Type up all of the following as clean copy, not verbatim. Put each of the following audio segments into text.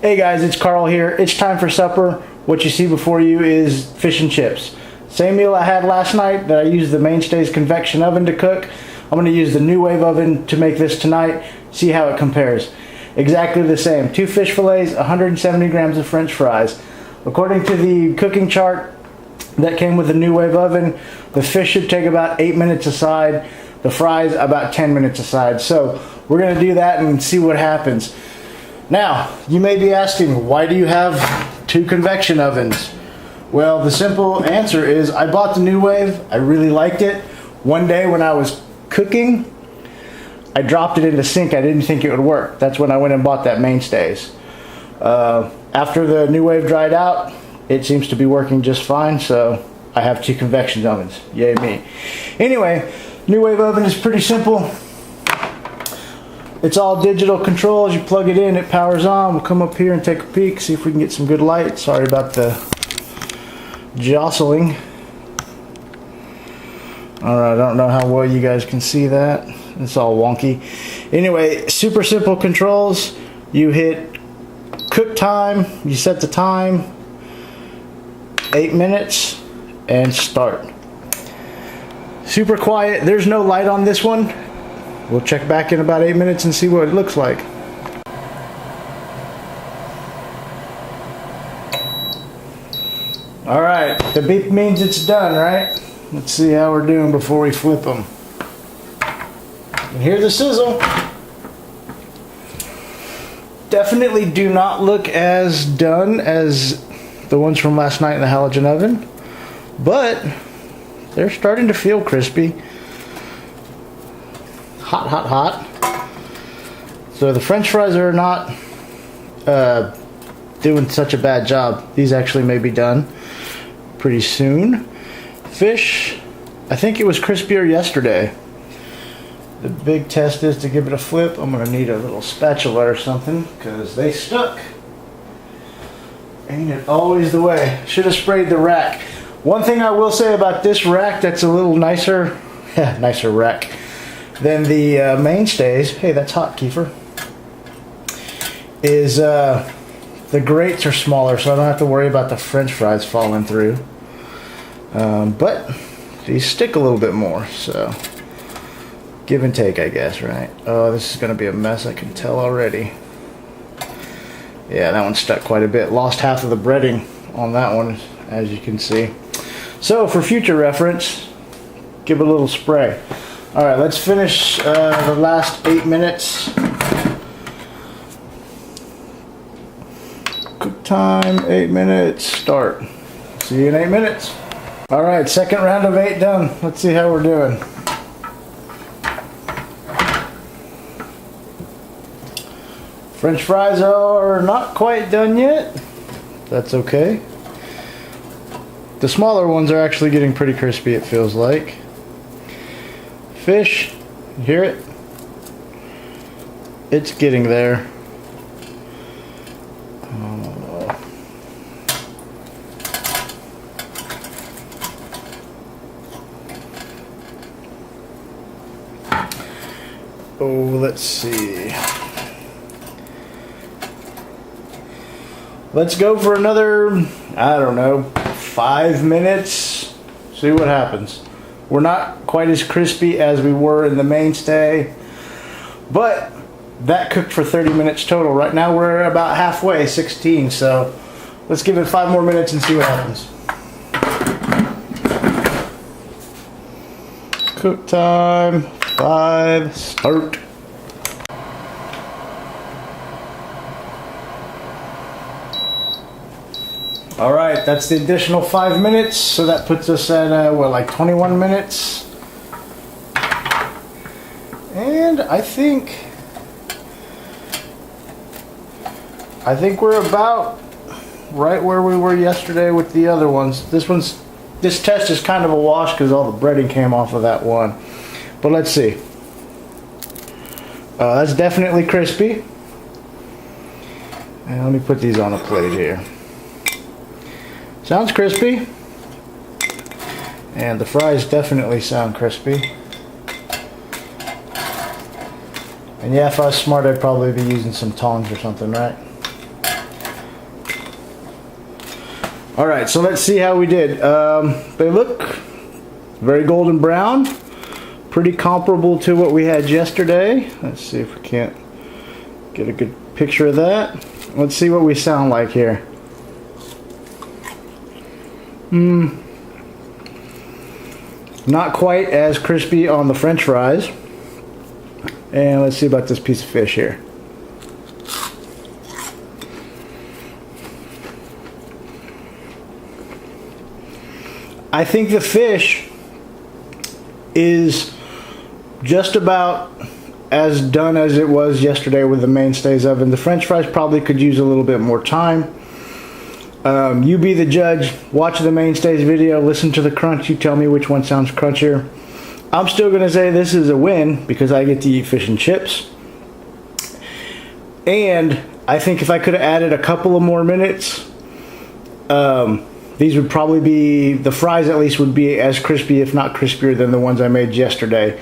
Hey guys, it's Carl here. It's time for supper. What you see before you is fish and chips. Same meal I had last night that I used the Mainstays convection oven to cook. I'm going to use the Nuwave oven to make this tonight. See how it compares. Exactly the same. 2 fish fillets, 170 grams of French fries. According to the cooking chart that came with the Nuwave oven, the fish should take about 8 minutes aside. The fries about 10 minutes aside. So we're going to do that and see what happens. Now, you may be asking, why do you have 2 convection ovens? Well, the simple answer is I bought the Nuwave. I really liked it. One day when I was cooking, I dropped it in the sink. I didn't think it would work. That's when I went and bought that Mainstays. After the Nuwave dried out, it seems to be working just fine, so I have 2 convection ovens. Yay me. Anyway, Nuwave oven is pretty simple. It's all digital controls. You plug it in, it powers on. We'll come up here and take a peek, see if we can get some good light. Sorry about the jostling. Alright, I don't know how well you guys can see that. It's all wonky. Anyway, super simple controls. You hit cook time, you set the time, 8 minutes, and start. Super quiet. There's no light on this one. We'll check back in about 8 minutes and see what it looks like. Alright, the beep means it's done, right? Let's see how we're doing before we flip them. And here's the sizzle. Definitely do not look as done as the ones from last night in the halogen oven, but they're starting to feel crispy. Hot, hot, hot. So the French fries are not doing such a bad job. These actually may be done pretty soon. Fish, I think it was crispier yesterday. The big test is to give it a flip. I'm going to need a little spatula or something because they stuck. Ain't it always the way? Should have sprayed the rack. One thing I will say about this rack that's a little nicer, nicer rack than the Mainstays, hey, that's hot, Kiefer, is the grates are smaller, so I don't have to worry about the French fries falling through. But these stick a little bit more, so give and take, I guess, right? Oh, this is going to be a mess, I can tell already. Yeah, that one stuck quite a bit. Lost half of the breading on that one, as you can see. So, for future reference, give it a little spray. Alright, let's finish the last 8 minutes. Cook time, 8 minutes, start. See you in 8 minutes. Alright, second round of 8 done. Let's see how we're doing. French fries are not quite done yet. That's okay. The smaller ones are actually getting pretty crispy, it feels like. Fish, you hear it? It's getting there. Oh, let's see. Let's go for another, I don't know, 5 minutes. See what happens. We're not quite as crispy as we were in the Mainstay, but that cooked for 30 minutes total. Right now we're about halfway, 16, so let's give it 5 more minutes and see what happens. Cook time, 5, start. Alright, that's the additional 5 minutes, so that puts us at, what, like 21 minutes? And I think we're about right where we were yesterday with the other ones. This test is kind of a wash because all the breading came off of that one. But let's see. That's definitely crispy. And let me put these on a plate here. Sounds crispy. And the fries definitely sound crispy. And yeah, if I was smart, I'd probably be using some tongs or something, right? Alright, so let's see how we did. They look very golden brown. Pretty comparable to what we had yesterday. Let's see if we can't get a good picture of that. Let's see what we sound like here. Not quite as crispy on the French fries. And let's see about this piece of fish here. I think the fish is just about as done as it was yesterday with the mainstays oven. The French fries probably could use a little bit more time. You be the judge. Watch the mainstays video, listen to the crunch, you tell me which one sounds crunchier. I'm still going to say this is a win because I get to eat fish and chips. And I think if I could have added a couple of more minutes, these would probably be, the fries at least would be as crispy, if not crispier, than the ones I made yesterday.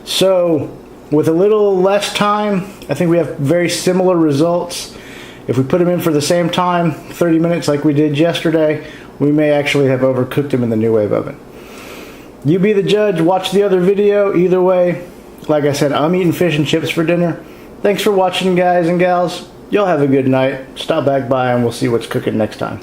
So with a little less time, I think we have very similar results. If we put them in for the same time, 30 minutes like we did yesterday, we may actually have overcooked them in the Nuwave oven. You be the judge, watch the other video. Either way, like I said, I'm eating fish and chips for dinner. Thanks for watching, guys and gals. Y'all have a good night. Stop back by and we'll see what's cooking next time.